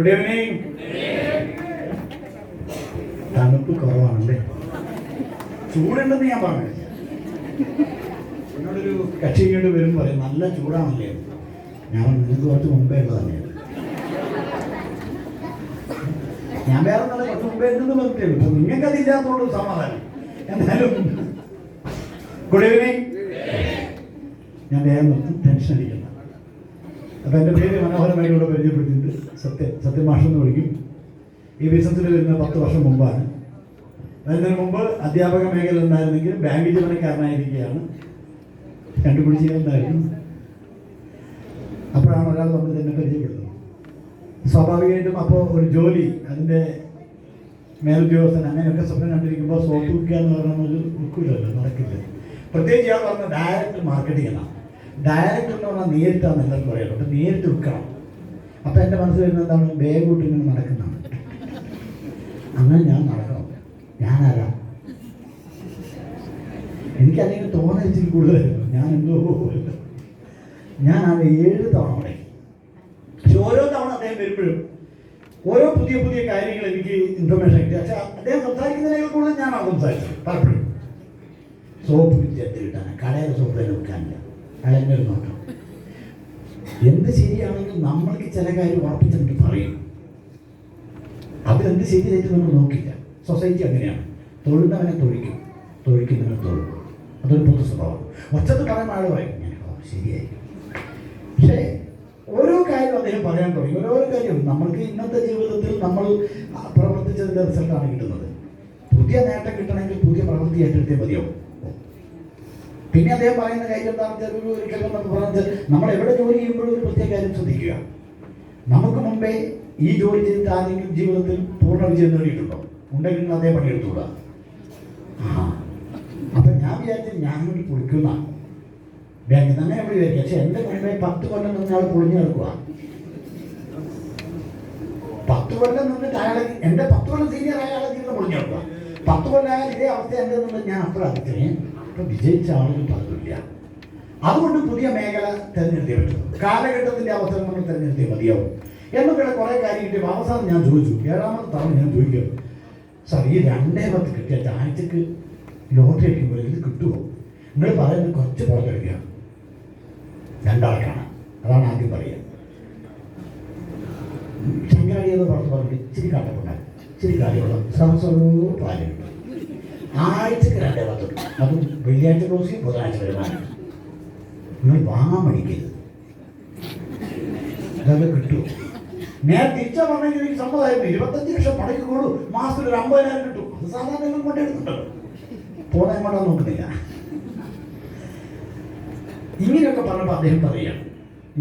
Good evening. തണുപ്പ് കുറവാണല്ലേ? ചൂടുണ്ടെന്ന് ഞാൻ പറഞ്ഞു. എന്നോടൊരു കക്ഷി ഇങ്ങോട്ട് വരും പറയും നല്ല ചൂടാണല്ലേ. ഞാൻ നിങ്ങൾക്ക് കുറച്ച് മുമ്പേ ഉള്ളത് തന്നെയാണ്. ഞാൻ വേറെ നല്ല കുറച്ച് മുമ്പേ ഉണ്ടെന്ന് പറഞ്ഞിട്ടേ ഉള്ളൂ. നിങ്ങൾക്ക് അതില്ലാത്തതുകൊണ്ട് സമാധാനം. എന്നാലും ഗുഡ് ഈവനിങ്. ഞാൻ വേഗം നിർത്തും, ടെൻഷൻ അടിക്കണ്ട. അപ്പം എൻ്റെ പേര് മനോഹരമായിട്ട് ഇവിടെ പരിചയപ്പെടുത്തിയിട്ടുണ്ട്. സത്യമാഷ് എന്ന് വിളിക്കും. ഈ ബിസിനസ്സിൽ വരുന്ന 10 വർഷം മുമ്പാണ്. അതിന് മുമ്പ് അധ്യാപക മേഖല ഉണ്ടായിരുന്നെങ്കിലും ബാങ്ക് ജീവനക്കാരനായിരിക്കുകയാണ്. കണ്ടുപിടിച്ചിരുന്നായിരുന്നു. അപ്പോഴാണ് ഒരാൾ നമ്മൾ തന്നെ പരിചയപ്പെടുന്നത്. സ്വാഭാവികമായിട്ടും അപ്പോൾ ഒരു ജോലി, അതിൻ്റെ മേലുദ്യോഗസ്ഥൻ അങ്ങനെയൊക്കെ സ്വപ്നം കണ്ടിരിക്കുമ്പോൾ സോപ്പ് വിൽക്കുക എന്ന് പറയുന്നത് വിൽക്കില്ലല്ലോ, നടക്കില്ല. പ്രത്യേകിച്ച് ഞാൻ പറഞ്ഞ ഡയറക്റ്റ് മാർക്കറ്റിംഗ് എന്നാണ്. ഡയറക്റ്റ് എന്ന് പറഞ്ഞാൽ നേരിട്ടാണ് എല്ലാവരും പറയുന്നത്. അപ്പം നേരിട്ട് വിൽക്കണം. അപ്പം എൻ്റെ മനസ്സിൽ വരുന്നത് എന്താണ്? ബാഗ് കൂട്ടിങ്ങനെ നടക്കുന്നതാണ്. അങ്ങനെ ഞാൻ നടക്കണം. ഞാനാരാ? എനിക്കല്ലെങ്കിൽ തോന്നിച്ചിരി കൂടുതലായിരുന്നു. ഞാൻ എന്തോ ഞാനത് 7 തവണ അവിടെ. പക്ഷെ ഓരോ തവണ അദ്ദേഹം വരുമ്പോഴും ഓരോ പുതിയ പുതിയ കാര്യങ്ങൾ എനിക്ക് ഇൻഫർമേഷൻ കിട്ടി. പക്ഷെ അദ്ദേഹം സംസാരിക്കുന്നതിനേക്കാൾ കൂടുതൽ ഞാനാണ് സംസാരിച്ചത്. പലപ്പോഴും സോപ്പ് വിറ്റ് കിട്ടാൻ കടയിലെ സോപ്പ് തന്നെ വിൽക്കാനില്ല. അയാളെന്നെ ഒരു നോട്ടം. എന്ത് ശരിയാണെങ്കിൽ നമ്മൾക്ക് ചില കാര്യം ഉറപ്പിച്ചെന്നിട്ട് പറയും. അതിലെന്ത് ശരി തെറ്റ് നമ്മൾ നോക്കില്ല. സൊസൈറ്റി അങ്ങനെയാണ്. തൊഴിലിനവനെ തൊഴിക്കും, തൊഴിക്കുന്നവനെ തൊഴിൽ. അതൊരു പൊതു സ്വഭാവം. ഒച്ചത്ത് പറയുന്ന ആൾ പറയും ഞാൻ ശരിയായിരിക്കും. പക്ഷേ ഓരോ കാര്യം അദ്ദേഹം പറയാൻ തുടങ്ങി. ഓരോ കാര്യം നമ്മൾക്ക് ഇന്നത്തെ ജീവിതത്തിൽ നമ്മൾ പ്രവർത്തിച്ചതിൻ്റെ റിസൾട്ടാണ് കിട്ടുന്നത്. പുതിയ നേട്ടം കിട്ടണമെങ്കിൽ പുതിയ പ്രവൃത്തി ഏറ്റെടുത്തേ മതിയാവും. പിന്നെ അദ്ദേഹം പറയുന്ന കാര്യം എന്താണെന്ന് വെച്ചാൽ ഒരിക്കലും നമുക്ക് പറഞ്ഞാൽ നമ്മൾ എവിടെ ജോലി ചെയ്യുമ്പോഴും ഒരു പ്രത്യേക കാര്യം ശ്രദ്ധിക്കുക. നമുക്ക് മുമ്പേ ഈ ജോലി ചെയ്തിട്ട് ആരെങ്കിലും ജീവിതത്തിൽ പൂർണ്ണ വിജയം നേടിയിട്ടുണ്ടോ? ഉണ്ടെങ്കിൽ അതേ പണിയെടുത്തുകൂടാ. അപ്പം ഞാൻ വിചാരിച്ചു ഞാൻ വേണ്ടി പൊളിക്കുന്ന ബാങ്കിൽ തന്നെ നമ്മൾ വിചാരിക്കുക. പക്ഷെ എൻ്റെ മുമ്പേ 10 കൊല്ലം നിന്ന് ആൾ പൊളിഞ്ഞു കിടക്കുക. 10 കൊല്ലം നിന്നിട്ട് അയാളെ എൻ്റെ 10 കൊല്ലം സീനിയർ അയാളെ ജീവിതം പൊളിഞ്ഞു കിടക്കുക. 10 കൊല്ലം ഇതേ അവസ്ഥ എൻ്റെ നിന്ന് ഞാൻ അത്ര അതിനെ ഇപ്പം വിജയിച്ച ആളുകൾ പലതില്ല. അതുകൊണ്ട് പുതിയ മേഖല തിരഞ്ഞെടുത്തേ പറ്റും. കാലഘട്ടത്തിൻ്റെ അവസരം നമ്മൾ തിരഞ്ഞെടുത്തേ മതിയാവും എന്നൊക്കെയുള്ള കുറേ കാര്യം കിട്ടിയപ്പോൾ അവസാനം ഞാൻ ചോദിച്ചു. 7ാമത്തെ തവണ ഞാൻ ചോദിക്കും, സാർ ഈ 2:10 കിട്ടിയ ആഴ്ചക്ക് ലോട്ടറി അടിക്കുമ്പോൾ ഇത് കിട്ടുമോ? നിങ്ങൾ പറയുന്നത് കുറച്ച് പുറത്തെടുക്കുക. 2 ആൾക്കാണ്. അതാണ് ആദ്യം പറയുക. ശങ്കരാടിയെന്ന് പുറത്ത് പറഞ്ഞിട്ട് ഇച്ചിരി കാട്ടപ്പുണ്ടാകും, ഇച്ചിരി കാര്യമുള്ള സഹസ്രോ പാലുണ്ട്. ആഴ്ചക്ക് 2:10 കിട്ടും. അതും വെള്ളിയാഴ്ച ക്ലോസ് ചെയ്യും, ബുധനാഴ്ച വരുമാനം. നിങ്ങൾ വാങ്ങാൻ മടിക്കരുത്. അതൊക്കെ കിട്ടുമോ? നേരെ തിരിച്ചാൽ പറഞ്ഞെങ്കിൽ എനിക്ക് സമ്മതമായിരുന്നു. 25 ലക്ഷം പണിക്ക് കൂടും, മാസത്തിൽ ഒരു 50,000 കിട്ടും. അത് സാധാരണ നിങ്ങൾ കൊണ്ടെടുക്കുന്നുണ്ടല്ലോ. പോണെ കൊണ്ടാ നോക്കുന്നില്ല. ഇങ്ങനെയൊക്കെ പറഞ്ഞപ്പോൾ അദ്ദേഹം പറയുകയാണ്.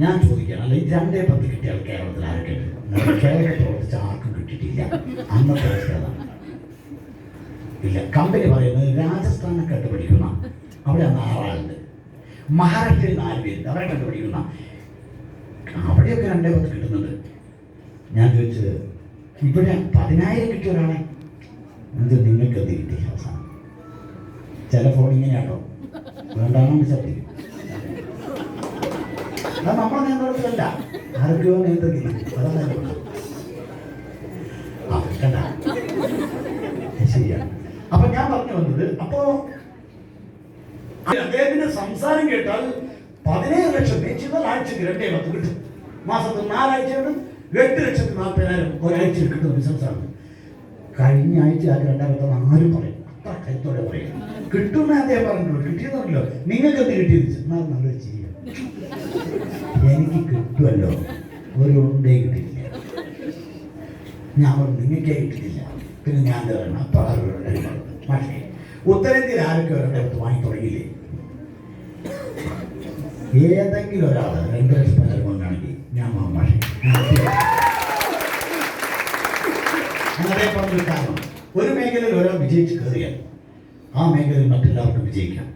ഞാൻ ചോദിക്കുകയാണ്, അല്ല ഈ 2:10 കിട്ടിയാൽ കേരളത്തിൽ ആരൊക്കെ ഉണ്ട്? കേരളത്തിൽ പ്രവർത്തിച്ച ആർക്കും കിട്ടിയിട്ടില്ല. അന്നത്തെ അവസ്ഥ അതാണ്. ഇല്ല. കമ്പനി പറയുന്നത് രാജസ്ഥാനെ കണ്ടുപിടിക്കുന്ന അവിടെ 6 ആളുണ്ട്, മഹാരാഷ്ട്രയിൽ 4 പേരുണ്ട്, അവരെ കണ്ടുപിടിക്കുന്ന അവിടെയൊക്കെ 2:10 കിട്ടുന്നുണ്ട്. ഞാൻ ചോദിച്ചത് ഇവിടെ 10,000 കിട്ടിയ ഒരാളെ എന്ത് നിങ്ങൾക്ക് എന്ത് കിട്ടി? അവസാനം ചില ഫോൺ ഇങ്ങനെയാണോ വേണ്ടാണെന്ന് ശ്രദ്ധിക്കും. അത് നമ്മളെ നിയന്ത്രണത്തിലല്ല, ആർക്കോ നിയന്ത്രിക്കില്ല. അതാണ് കണ്ട ശരിയാണ്. അപ്പൊ ഞാൻ പറഞ്ഞു വന്നത്, അപ്പോ അദ്ദേഹത്തിന്റെ സംസാരം കേട്ടാൽ 17 ലക്ഷം വെച്ചിരുന്നാൽ ആഴ്ചക്ക് 2:10 കിട്ടും. മാസത്തിൽ 4 ആഴ്ചയുണ്ട്, 8,40,000 ഒരാഴ്ച കിട്ടുന്ന ബിസിനസ്സാണ്. കഴിഞ്ഞ ആഴ്ച അത് 2:10 ആരും പറയും. അത്ര കരുത്തോടെ പറയും. കിട്ടുമെന്ന് അദ്ദേഹം പറഞ്ഞിട്ടുള്ളൂ. കിട്ടിയെന്നല്ലോ. നിങ്ങൾക്ക് എന്ത് കിട്ടിയെന്ന് എന്നാൽ നല്ലൊരു ചെയ്യും. എനിക്ക് കിട്ടുമല്ലോ, ഒരു ഉണ്ടേ കിട്ടിയില്ല. ഞാൻ നിങ്ങൾക്കേ കിട്ടിയില്ല, പിന്നെ ഞാൻ തരണം. അപ്പം പക്ഷേ ഉത്തരേന്ത്യയിൽ ആരൊക്കെ 2:10 വാങ്ങി തുടങ്ങിയില്ലേ? ഏതെങ്കിലും ഒരാൾ 2 ലക്ഷം കൊണ്ടാണെങ്കിൽ ഞാൻ മാഷേ അങ്ങനെ പറഞ്ഞൊരു കാരണം. ഒരു മേഖലയിൽ ഒരാൾ വിജയിച്ച് കയറിയാൽ ആ മേഖലയിൽ മറ്റെല്ലാവർക്കും വിജയിക്കാം.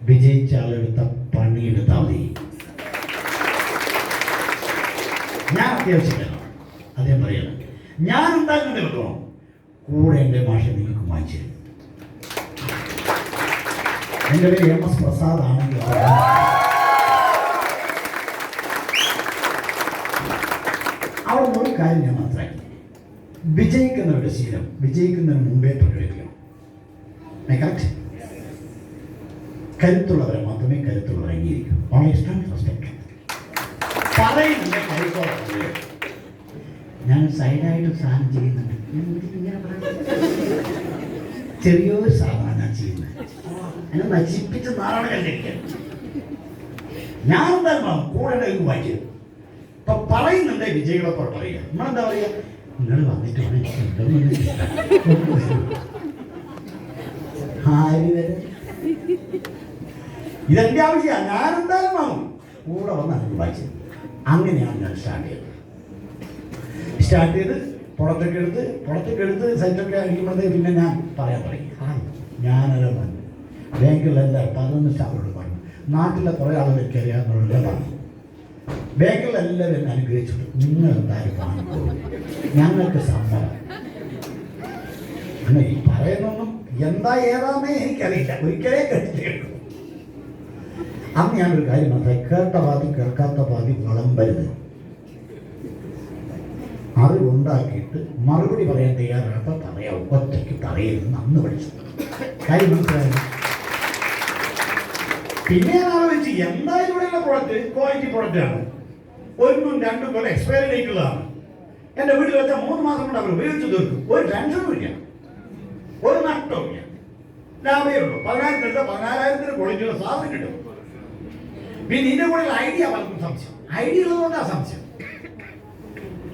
വിജയിച്ച ആളെടുത്ത പണിയെടുത്താൽ മതി. ഞാൻ അത്യാവശ്യമാണ്. അദ്ദേഹം പറയണം, ഞാൻ ഉണ്ടാക്കുന്നത് വെക്കണോ കൂടെ എൻ്റെ ഭാഷ നിങ്ങൾക്ക് വാങ്ങിച്ചു തരും. എൻ്റെ പേര് MS പ്രസാദ് ആണെങ്കിൽ അവിടെ കാര്യം ഞാൻ മനസ്സിലാക്കി. വിജയിക്കുന്നവരുടെ ശീലം വിജയിക്കുന്നതിന് മുമ്പേ പ്രകടിപ്പിക്കണം. കറക്റ്റ്. കരുത്തുള്ളവരെ മാത്രമേ കരുത്തുള്ളവർ അംഗീകരിക്കൂ. ഓണേസ്റ്റ് റെസ്പെക്ട്. പറയുന്നുണ്ട് കരുത്തോളം. ഞാൻ സൈഡായിട്ട് സാധനം ചെയ്യുന്നുണ്ട്. ചെറിയൊരു സാധനം ഞാൻ ചെയ്യുന്നത് എന്നെ നശിപ്പിച്ച് നാളെ കണ്ടിരിക്കാൻ ഞാൻ എന്തായാലും കൂടെ വായിക്കും. ഇപ്പൊ പറയുന്നുണ്ട് വിജയികളെപ്പോൾ പറയുക. നമ്മളെന്താ പറയുക? നിങ്ങൾ വന്നിട്ട് ആര് വരെ ഇതെന്റെ ആവശ്യമാണ്. ഞാനെന്തായാലും വാങ്ങും. കൂടെ വന്നാണ് വായിച്ചത്. അങ്ങനെയാണ് ഞാൻ സ്റ്റാർട്ട് ചെയ്ത് പുറത്തൊക്കെ എടുത്ത് സെറ്റൊക്കെ അടിക്കുമ്പോഴത്തേക്ക് പിന്നെ ഞാൻ പറയാൻ തുടങ്ങി. ഞാനത് പറഞ്ഞു. ബാങ്കിലെല്ലാം 11 സ്റ്റാഫോട് പറഞ്ഞു. നാട്ടിലെ കുറേ ആളുകൾ എനിക്കറിയാവുന്നവരുടെ പറഞ്ഞു. ബാങ്കിലെല്ലാവരും എന്നെ അനുഗ്രഹിച്ചിട്ട് നിങ്ങൾ എന്തായാലും കാണിക്കോളൂ, ഞങ്ങൾക്ക് സമ്മതം. അങ്ങനെ ഈ പറയുന്നൊന്നും എന്താ ഏതാന്നേ എനിക്കറിയില്ല. ഒരിക്കലേ കേട്ടു. അന്ന് ഞാനൊരു കാര്യം മനസ്സിലായി. കേട്ട പാതി കേൾക്കാത്ത പാതി വിളമ്പരുത്. അറിവുണ്ടാക്കിയിട്ട് മറുപടി പറയാൻ തയ്യാറായപ്പോൾ പറയാം. ഒറ്റയ്ക്ക് പറയരുതെന്ന് അന്ന് പഠിച്ചു. കാര്യം മനസ്സിലായത്. പിന്നെ ഞാൻ ആലോചിച്ച് എന്തായാലും ഇവിടെയുള്ള പ്രോഡക്റ്റ് ക്വാളിറ്റി പ്രോഡക്റ്റാണ്. 1 ഉം 2 കൊല്ലം എക്സ്പയറി ഡേറ്റ് ഉള്ളതാണ്. എൻ്റെ വീട്ടിൽ വെച്ചാൽ 3 മാസം കൊണ്ട് അവർ ഉപയോഗിച്ച് തീർക്കും. ഒരു ടെൻഷനും ഇല്ല, ഒരു നഷ്ടവും ഇല്ല. ലാഭമേ ഉള്ളൂ. 10,000 എടുത്താൽ 14,000 ക്വാളിറ്റിയുള്ള സാധനം കിട്ടും. പിന്നെ ഇതിൻ്റെ കൂടെ ഐഡിയ പലർക്കും സംശയം. ഐഡിയ ഉള്ളതുകൊണ്ടാണ് സംശയം.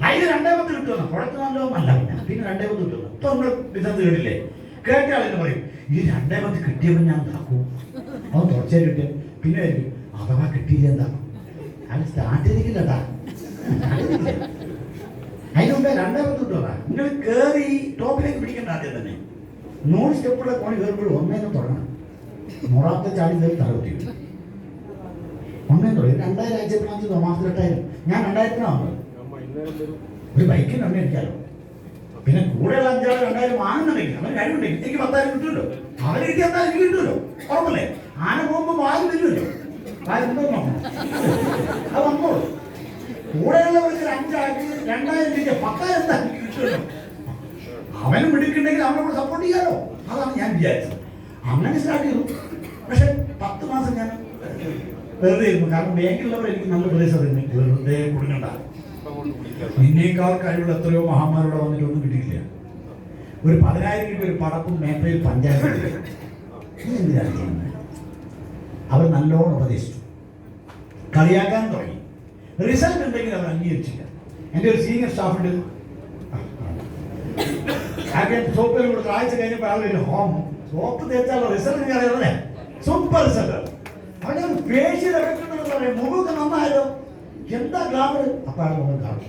അതിന് 2,10 കിട്ടുമെന്ന് പുറത്ത് നല്ലതൊന്നല്ല. പിന്നെ 2,10 കിട്ടുന്നു. ഇപ്പൊ നമ്മൾ ബിസിനസ് കേട്ടില്ലേ? കേട്ട ആളെന്ന് പറയും ഈ 2,10 കിട്ടിയപ്പോൾ ഞാൻ എന്താക്കും? അത് തുടച്ചാൽ കിട്ടിയ പിന്നെ അഥവാ കിട്ടിയില്ല എന്താക്കും? അത് സ്റ്റാർട്ട് ചെയ്തിട്ടില്ലട്ടാ. അതിന് മുമ്പേ 2,10 കിട്ടുമോ? നിങ്ങൾ കയറി ടോപ്പിലേക്ക് പിടിക്കേണ്ട. ആദ്യം തന്നെ 100 സ്റ്റെപ്പുള്ള കോണി കയറുമ്പോൾ 1 തുടങ്ങണം. 100ാമത്തെ ചാടി കയറി തലകുത്തി 1 തുടങ്ങി. 2,000 ആഴ്ച മാസത്തിൽ 8,000. ഞാൻ 2,000 വന്നത്. ഒരു ബൈക്കിന് എണ്ണ അടിക്കാലോ. പിന്നെ കൂടെയുള്ള 5 ആൾ 2,000 വാങ്ങുന്നുണ്ടെങ്കിൽ അവൻ കഴിവുണ്ടെങ്കിൽ എനിക്ക് 10,000 കിട്ടുമല്ലോ. അവരെനിക്ക് 10,000 കിട്ടുമല്ലോ. ഉറപ്പല്ലേ? ആന പോകുമ്പോൾ വാല് വരുമല്ലോ. വാല് ഉണ്ടോ നോക്കണം. അത് വന്നോളൂ. കൂടെയുള്ളവർക്ക് 5 ആൾക്ക് 2,000 രൂപ 10,000 കിട്ടുമല്ലോ. അവനും മിടുക്കുണ്ടെങ്കിൽ അവനോട് സപ്പോർട്ട് ചെയ്യാലോ. അതാണ് ഞാൻ വിചാരിച്ചത്. അങ്ങനെ സ്റ്റാർട്ട് ചെയ്തു. പക്ഷെ 10 മാസം ഞാൻ വെറുതെ ഇരുന്നു. കാരണം ബാങ്കിലുള്ളവർ എനിക്ക് നല്ല പ്രദേശം തന്നെ വെറുതെ കൊടുക്കണ്ട. നിന്നേക്കാൾ കഴിവുള്ള എത്രയോ മഹാന്മാരോടെ വന്നിട്ട് ഒന്നും കിട്ടിയില്ല. ഒരു 10,000 രൂപ ഒരു പടപ്പും മേഖലയിൽ പഞ്ചായത്ത് എന്തിനാണ് ചെയ്യുന്നത്? അവർ നല്ലോണം ഉപദേശിച്ചു, കളിയാക്കാൻ തുടങ്ങി. റിസൾട്ട് ഉണ്ടെങ്കിൽ അവർ അംഗീകരിച്ചില്ല. എൻ്റെ ഒരു സീനിയർ സ്റ്റാഫുണ്ട്. സോപ്പിൽ കൊടുത്ത് ആഴ്ച കഴിഞ്ഞപ്പോൾ ആൾ ഹോം സോപ്പ് തേച്ചാലുള്ള റിസൾട്ട് ഞാൻ അറിയാതെ സൂപ്പർ റിസൾട്ട്. അവൻ്റെ ഒരു ഫേഷ്യൽ എഫക്ട് ഉണ്ടെന്ന് പറയാം. മുഖമൊക്കെ നന്നായാലോ. എന്താ ഗ്ലാമർ? അപ്പോൾ ആൾ മുഖം കാണും.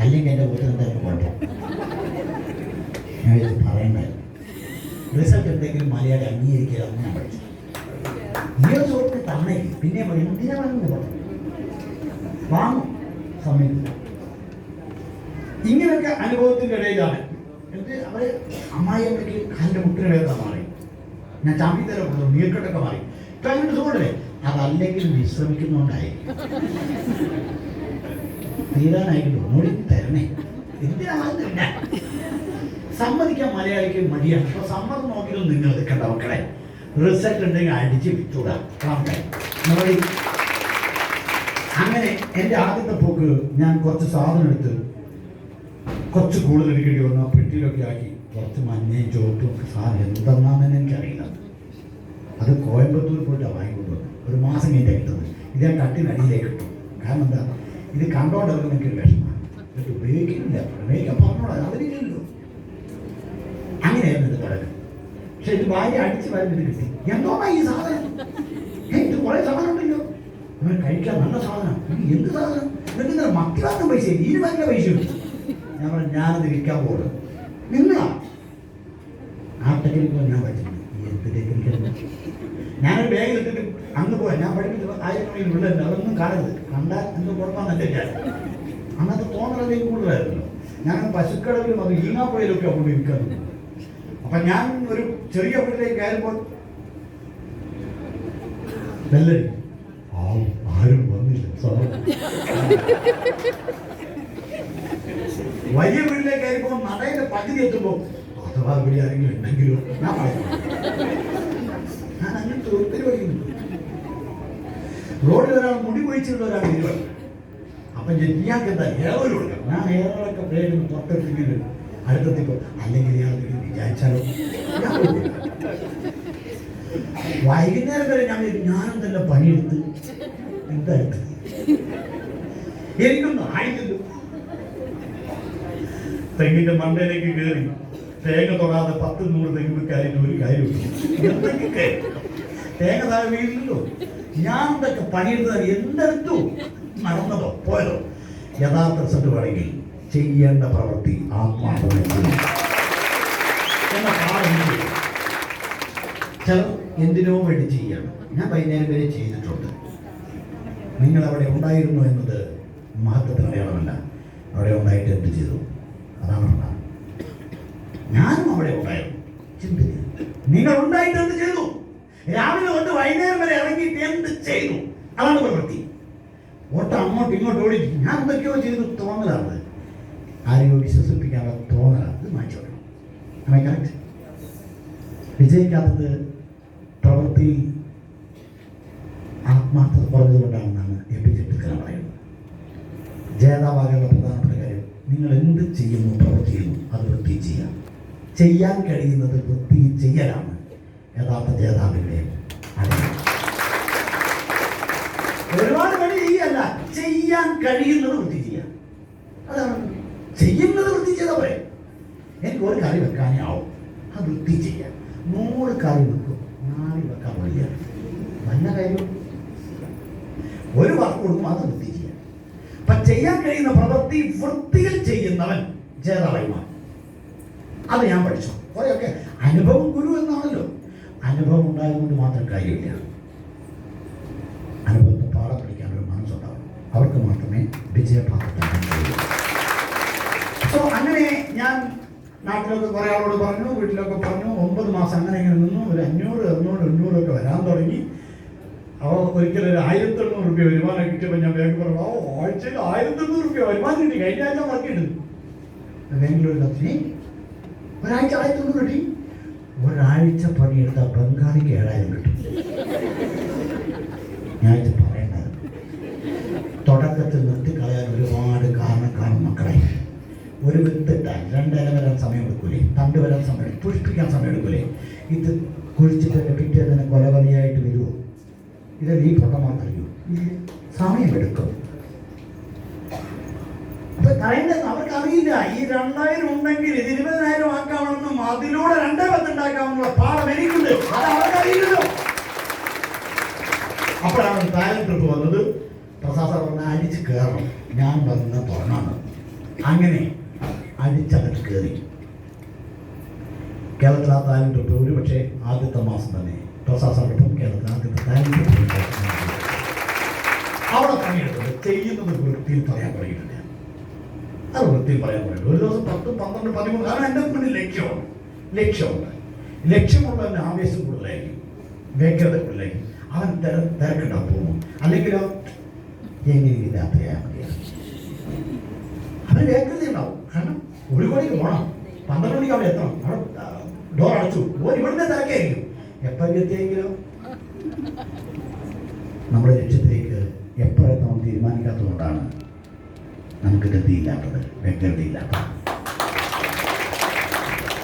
അല്ലെങ്കിൽ എൻ്റെ വീട്ടിൽ എന്തായാലും കുഴപ്പം. ഞാൻ ഇത് പറയണ്ടായിരുന്നു. റിസൾട്ട് എന്തെങ്കിലും മലയാളി അംഗീകരിക്കുക എന്ന് ഞാൻ പഠിച്ചു. ഈ സോപ്പിന് തന്നെ പിന്നെ എന്തിനാ വേണമെന്ന് പറഞ്ഞു വാങ്ങും സമയത്ത്. ഇങ്ങനെയൊക്കെ അനുഭവത്തിൻ്റെ ഇടയിലാണ് എന്നിട്ട് അവർ അമ്മായിയമ്മയ്ക്ക് കാലിൻ്റെ മുട്ടിന് വേദന മാറി. ഞാൻ ചാമ്പിത്തര കൊടുത്തു. നീർക്കെട്ടൊക്കെ മാറി. ഇപ്പം അങ്ങനെ സുഖമല്ലേ? അതല്ലെങ്കിൽ വിശ്രമിക്കുന്നോണ്ടായിരിക്കും. തീരാനായിട്ട് ഒന്നുകൂടി തരണേ. എന്തിനാ സമ്മതിക്കാൻ മലയാളിക്ക് മടിയാണ്. അപ്പൊ സമ്മതം നോക്കിയാലും നിങ്ങൾ നിൽക്കണ്ട മക്കളെ. റിസൾട്ട് ഉണ്ടെങ്കിൽ അടിച്ച് വിട്ടൂടാ. അങ്ങനെ എൻ്റെ ആദ്യത്തെ പോക്ക് ഞാൻ കുറച്ച് സാധനം എടുത്ത് കുറച്ച് കൂടുതൽ എടുക്കേണ്ടി വന്നു. ആ പെട്ടിയിലൊക്കെ ആക്കി കുറച്ച് മഞ്ഞയും ചോട്ടും സാധനം എന്തെന്നാണെന്ന് എനിക്കറിയില്ല. അത് കോയമ്പത്തൂർ പോയിട്ടാണ് വാങ്ങിക്കൊണ്ടുവന്നത്. ഒരു മാസം കഴിഞ്ഞാൽ കിട്ടുന്നത്. ഇത് ഞാൻ കട്ടിനടിയിലേക്ക് കിട്ടും. കാരണം എന്താ, ഇത് കണ്ടോണ്ടിറങ്ങുന്ന എനിക്കൊരു വിഷമമാണ്. ഇത് ഉപയോഗിക്കുന്നില്ല. ഉപയോഗിക്കാൻ പറഞ്ഞോളാം, അതിലില്ലല്ലോ. അങ്ങനെയായിരുന്നു ഇത് തുടക്കം. പക്ഷെ ഇത് ഭാര്യ അടിച്ച് വരുന്നത് കിട്ടി. എന്തോന്നാ ഈ സാധനം? ഇത് കുറേ സാധനം ഉണ്ടല്ലോ. നമ്മൾ കഴിക്കാൻ നല്ല സാധനം. എന്ത് സാധനം? എന്നിട്ട് മക്കളാത്ത പൈസ ഈ ഭയങ്കര പൈസ ഉണ്ട്. ഞാൻ പറഞ്ഞു ഞാനത് വിൽക്കാൻ പോകുന്നത് നിങ്ങളാ. ആ ടെക്നിക്കോ ഞാൻ പഠിച്ചിട്ടുണ്ട്. എന്ത് ടെക്നിക്കൽ? ഞാനൊരു ബാഗിൽ ഇട്ടിട്ട് അന്ന് പോയാൽ ഞാൻ പഠിപ്പിച്ചത് 1000 രൂപയിൽ ഉള്ളത്. അതൊന്നും കാണരുത്. കണ്ടാൽ എന്ത് കുഴപ്പമെന്ന് എൻ്റെ അന്നത്തെ തോന്നലതേ കൂടുതലായിരുന്നല്ലോ. ഞാൻ പശുക്കടവിലും അത് ഈങ്ങാപ്പുഴയിലൊക്കെ കൊണ്ട് വിൽക്കുന്നത്. അപ്പം ഞാൻ ഒരു ചെറിയ വീട്ടിലേക്ക് കയറുമ്പോൾ ബെല്ലടി ആരും വന്നില്ല. വലിയ വീട്ടിലേക്ക് കയറിപ്പോ നടയുടെ പകുതി എത്തുമ്പോ അഥവാ ഇവിടെ ആരെങ്കിലും ഉണ്ടെങ്കിലോ ഞാൻ പറയുന്നു. ഞാൻ അങ്ങനത്തെ ഒത്തിരി പഠിക്കുന്നുണ്ട്. റോഡിൽ ഒരാൾ മുടി കൊഴിച്ചിട്ടുള്ള ഒരാൾ വരുവാണ്. അപ്പൊ ഇയാൾക്ക് എന്താ ഏറോല് കൊടുക്കണം. ഞാൻ ഏറോളൊക്കെ വേഗം പുറത്തെടുത്തെങ്കിൽ അടുത്തെത്തിപ്പോ അല്ലെങ്കിൽ ഇയാൾ വിചാരിച്ചാലോ വൈകുന്നേരം വരെ ഞാനെന്തെല്ലാം പണിയെടുത്ത് എന്താ എടുത്ത് എനിക്കൊന്നും ആയില്ലല്ലോ. തെങ്ങിന്റെ മണ്ടയിലേക്ക് കയറി തേങ്ങ തൊടാതെ 10-100 തെങ്ങ് കയറിയിട്ട് ഒരു കാര്യമില്ല. എന്തൊക്കെ തേങ്ങ താഴെ വീഴില്ലല്ലോ. ഞാൻ എന്തൊക്കെ പണിയെടുത്തത് എന്തെടുത്തു നടന്നതോ പോയതോ. യഥാർത്ഥ റിസൾട്ട് വേണമെങ്കിൽ ചെയ്യേണ്ട പ്രവൃത്തി ആത്മാർത്ഥമായി എന്ന പാടുണ്ട്. ചിലർ എന്തിനോ വേണ്ടി ചെയ്യണം. ഞാൻ വൈകുന്നേരം വരെ ചെയ്തിട്ടുണ്ട്. നിങ്ങൾ അവിടെ ഉണ്ടായിരുന്നു എന്നത് മഹത്വത്തിന് അടയാളമല്ല. അവിടെ ഉണ്ടായിട്ട് എന്ത് ചെയ്തു അതാണ് പ്രധാനം. ഞാനും അവിടെ ഉണ്ടായിരുന്നു. ചിന്തിക്കുക, നിങ്ങൾ ഉണ്ടായിട്ട് എന്ത് ചെയ്തു? രാവിലെ തൊട്ട് വൈകുന്നേരം വരെ ഇറങ്ങിയിട്ട് എന്ത് ചെയ്തു? അതാണ് പ്രവൃത്തി. ഓട്ടം അങ്ങോട്ടും ഇങ്ങോട്ടും ഓടി ഞാൻ എന്തൊക്കെയോ ചെയ്തു തോന്നലാണ്. ആരെയോ വിശ്വസിപ്പിക്കാനുള്ള തോന്നലാണ്. ഇത് മാറ്റിവിടണം. കറക്റ്റ്. വിജയിക്കാത്തത് പ്രവൃത്തിയിൽ ആത്മാർത്ഥത കുറഞ്ഞതുകൊണ്ടാണെന്നാണ് എപ്പിചെട്ടിക്കൽ പറയുന്നത്. ജേതാവാകേണ്ട പ്രധാനപ്പെട്ട കാര്യം നിങ്ങൾ എന്ത് ചെയ്യുന്നു, പ്രവൃത്തിയുന്നു, അത് വൃത്തി ചെയ്യാം. ചെയ്യാൻ കഴിയുന്നത് വൃത്തി ചെയ്യലാണ് യഥാർത്ഥ ജേതാവിൻ്റെ അടയാളം. ഒരുപാട് പണി ചെയ്യല്ല, ചെയ്യാൻ കഴിയുന്നത് വൃത്തി ചെയ്യാം. അതാണ് ചെയ്യുന്നത് വൃത്തി ചെയ്താൽ പോരെ. എനിക്ക് ഒരു കറി വെക്കാനേ ആവും, അത് വൃത്തി ചെയ്യാം. 100 കറി വെക്കും, 4 വെക്കാൻ പാടില്ല. നല്ല കാര്യം. ഒരു വർക്ക് കൊടുക്കും, അത് വൃത്തി ചെയ്യാം. അപ്പൊ ചെയ്യാൻ കഴിയുന്ന പ്രവൃത്തി വൃത്തിയിൽ ചെയ്യുന്നവൻ ജേതാവായി മാറും. അത് ഞാൻ പഠിച്ചു. കുറെയൊക്കെ അനുഭവം ഗുരു എന്നാണല്ലോ. അനുഭവം ഉണ്ടായതുകൊണ്ട് മാത്രം കാര്യമില്ല. അനുഭവത്തെ പാഠം പഠിക്കാനൊരു മനസ്സുണ്ടാവും. അവർക്ക് മാത്രമേ വിജയപ്രാപ്തമാക്കാൻ കഴിയൂ. സോ അങ്ങനെ ഞാൻ നാട്ടിലൊക്കെ കുറേ ആളോട് പറഞ്ഞു, വീട്ടിലൊക്കെ പറഞ്ഞു. 9 മാസം അങ്ങനെ ഇങ്ങനെ നിന്നു. ഒരു 500, 600, 800 ഒക്കെ വരാൻ തുടങ്ങി. അവ ഒരിക്കലും ഒരു 1800 രൂപ വരുമാനം കിട്ടിയപ്പോൾ ഞാൻ വേഗം പറഞ്ഞു, ആഴ്ചയിൽ 1800 രൂപ വരുമാനം കിട്ടി. കഴിഞ്ഞ ആഴ്ച വർക്കിട്ട് ബാംഗ്ലൂർ കത്തിന് ഒരാഴ്ച 1800 കിട്ടി. ഒരാഴ്ച പണിയെടുത്ത ബംഗാളിക്ക് 7000 കിട്ടും. ഞാൻ പറയേണ്ടത് തുടക്കത്തിൽ നിർത്തിക്കളയാൻ ഒരുപാട് കാരണം കാണും മക്കളെ. ഒരു വിത്തിട്ടാൽ 2 ഇല വരാൻ സമയം എടുക്കൂലേ, തണ്ട് വരാൻ സമയം, പുഷ്പിക്കാൻ സമയം എടുക്കൂലേ. ഇത് കുഴിച്ചിട്ട് പിറ്റേ തന്നെ കൊലകൊലയായിട്ട് വരുമോ? ഇതല്ല ഈ പൊട്ടമാർക്കറിയോ? സമയമെടുക്കും. അപ്പൊ പറയുന്നത് അവർക്കറിയില്ല. ഈ 2000 ഉണ്ടെങ്കിൽ ഇത് 20,000 ആക്കാമെന്നും അതിലൂടെ 2,10 ഉണ്ടാക്കാമെന്നുള്ള പാഠം എനിക്കുണ്ട്. അത് അവർക്കറിയില്ലല്ലോ. അപ്പോഴാണ് താലന്റ് ട്രിപ്പ് വന്നത്. പ്രസാദ് പറഞ്ഞ അടിച്ച് കയറണം. ഞാൻ വന്ന് തുറന്നാണ്. അങ്ങനെ അടിച്ചകത്ത് കയറി. കേരളത്തിൽ ആ താലന്റ് ട്രിപ്പ് ഒരു പക്ഷേ ആദ്യത്തെ മാസം തന്നെ പ്രസാദോടൊപ്പം കേരളത്തിൽ ആദ്യത്തെ താലന്റ് ട്രിപ്പ് അവിടെ പണിയെടുത്തത് ചെയ്യുന്നത് വൃത്തിയിൽ പറയാൻ തുടങ്ങിയിട്ടുണ്ട്. അത് വൃത്തിയിൽ പറയാൻ തുടങ്ങി. ഒരു ദിവസം 10, 12, 13. കാരണം എൻ്റെ മുന്നിൽ ലക്ഷ്യമുണ്ട്. ലക്ഷ്യമുള്ളവന് ആവേശം കൂടുതലായിരിക്കും, വ്യഗ്രത കൂടുതലായിരിക്കും. അവൻ തിരക്കുണ്ടാവും പോകുന്നു. അല്ലെങ്കിലോ എങ്ങനെ രാത്രിയായാൽ മതിയാണ്. അവന് വ്യഗ്രത ഉണ്ടാവും. കാരണം 1 കോടിക്ക് പോകണം, 12 മണിക്ക് അവിടെ എത്തണം. അവിടെ ഡോർ അടച്ചു. ഇവിടുത്തെ തിരക്കായിരിക്കും. എപ്പോൾ എത്തിയെങ്കിലും നമ്മുടെ ലക്ഷ്യത്തിലേക്ക് എപ്പോഴെത്തണം തീരുമാനിക്കാത്തതുകൊണ്ടാണ് നമുക്ക് ഗതിയില്ലാത്തത്, വ്യഗ്രതയില്ലാത്തത്.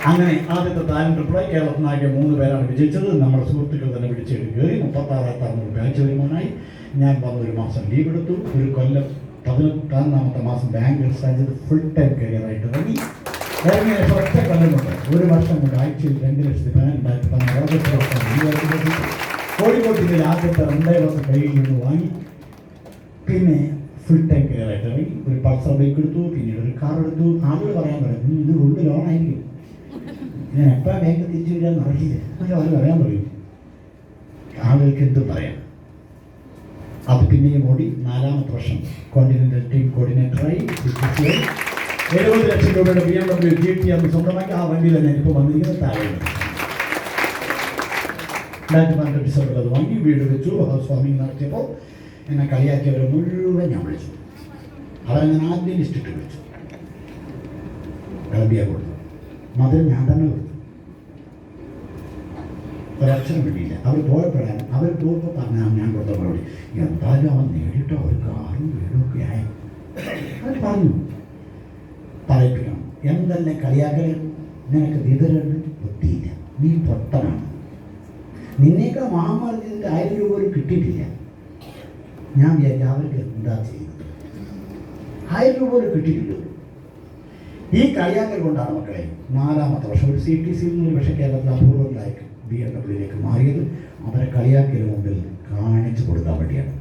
അങ്ങനെ ആദ്യത്തെ താലന്റ് ട്രിപ്പിലായി കേരളത്തിനാകെ 3 പേരാണ് വിജയിച്ചത്. നമ്മുടെ സുഹൃത്തുക്കൾ തന്നെ പിടിച്ചെടുത്ത് കയറി 36,600 ആഴ്ച വരുമാനമായി. ഞാൻ വന്നൊരു മാസം ലീവ് എടുത്തു. ഒരു കൊല്ലം 18-ാമത്തെ മാസം ബാങ്ക് സ്ഥാനിച്ചത് ഫുൾ ടൈം കരിയറായിട്ട് ഇറങ്ങിയ ഒറ്റ കൊല്ലമുണ്ട്. 1 വർഷം കൊണ്ട് ആഴ്ചയിൽ 2,00,000 കോഴിക്കോട് ജില്ലയിൽ ആദ്യത്തെ 2 വർഷം കയ്യിൽ നിന്ന് വാങ്ങി. പിന്നെ ഫുൾ ടൈം കരിയറായിട്ട് ഇറങ്ങി. ഒരു പൾസർ ബൈക്ക് എടുത്തു, പിന്നീട് ഒരു കാർ എടുത്തു. ആളുകൾ പറയാൻ തുടങ്ങി, ഇത് കൊണ്ട് ലോണായിരിക്കും, ഞാൻ എപ്പോഴാണ് ബാങ്ക് തിരിച്ചു വരികയെന്ന് അറിയില്ല. പക്ഷെ അവർ പറയാൻ തുടങ്ങി. ആളുകൾക്ക് എന്ത് പറയാം. അത് പിന്നെയും ഓടി 4ാമത്തെ വർഷം കോണ്ടിനെന്റൽ ടീം കോർഡിനേറ്ററായി. 70 ലക്ഷം രൂപയുടെ BMW GT അന്ന് സ്വന്തമാക്കി. ആ വണ്ടി തന്നെ ഇപ്പോൾ വന്നിരിക്കുന്നത് താഴെ. 2012 ഡിസംബറിൽ അത് വാങ്ങി വീട് വെച്ചു. ഹൗസ് വാമിങ് നടത്തിയപ്പോൾ എന്നെ കളിയാക്കിയവരെ മുഴുവൻ ഞാൻ വിളിച്ചു. അവരങ്ങനെ ആദ്യം ലിസ്റ്റിട്ട് വിളിച്ചു. വിളമ്പിയ കൊടുത്തു. മധുരം ഞാൻ തന്നെ കൊടുത്തു. ഒരക്ഷരം വേണ്ടിയില്ല. അവർ പോയപ്പോഴാണ് അവർ പോകുമ്പോൾ പറഞ്ഞാൽ ഞാൻ കൊടുത്ത മറുപടി, എന്തായാലും അവൻ നേടിയിട്ടോ ഒരു കാറും വീടും ഒക്കെ ആയി. അവർ പറഞ്ഞു പറയിപ്പിക്കണം. എന്തെന്നെ കളിയാക്കൽ, നിനക്ക് വിതരണം ബുദ്ധിയില്ല, നീ പൊട്ടനാണ്, നിന്നേക്കാൾ മഹാമാരി ചെയ്തിട്ട് 1000 രൂപ പോലും കിട്ടിയിട്ടില്ല. ഞാൻ വിചാരിച്ചു അവർക്ക് എന്താ ചെയ്യുന്നത്, 1000 രൂപ പോലും കിട്ടിയിട്ടില്ല. ഈ കളിയാക്കൽ കൊണ്ടാണ് മക്കളെ 4ാമത്തെ വർഷം ഒരു CTC ഒരു പക്ഷേ കേരളത്തിൽ അപൂർവങ്ങളായിരിക്കും BMW മാറിയത്. അവരെ കളിയാക്കൽ മുമ്പിൽ കാണിച്ചു കൊടുക്കാൻ വേണ്ടിയാണ്.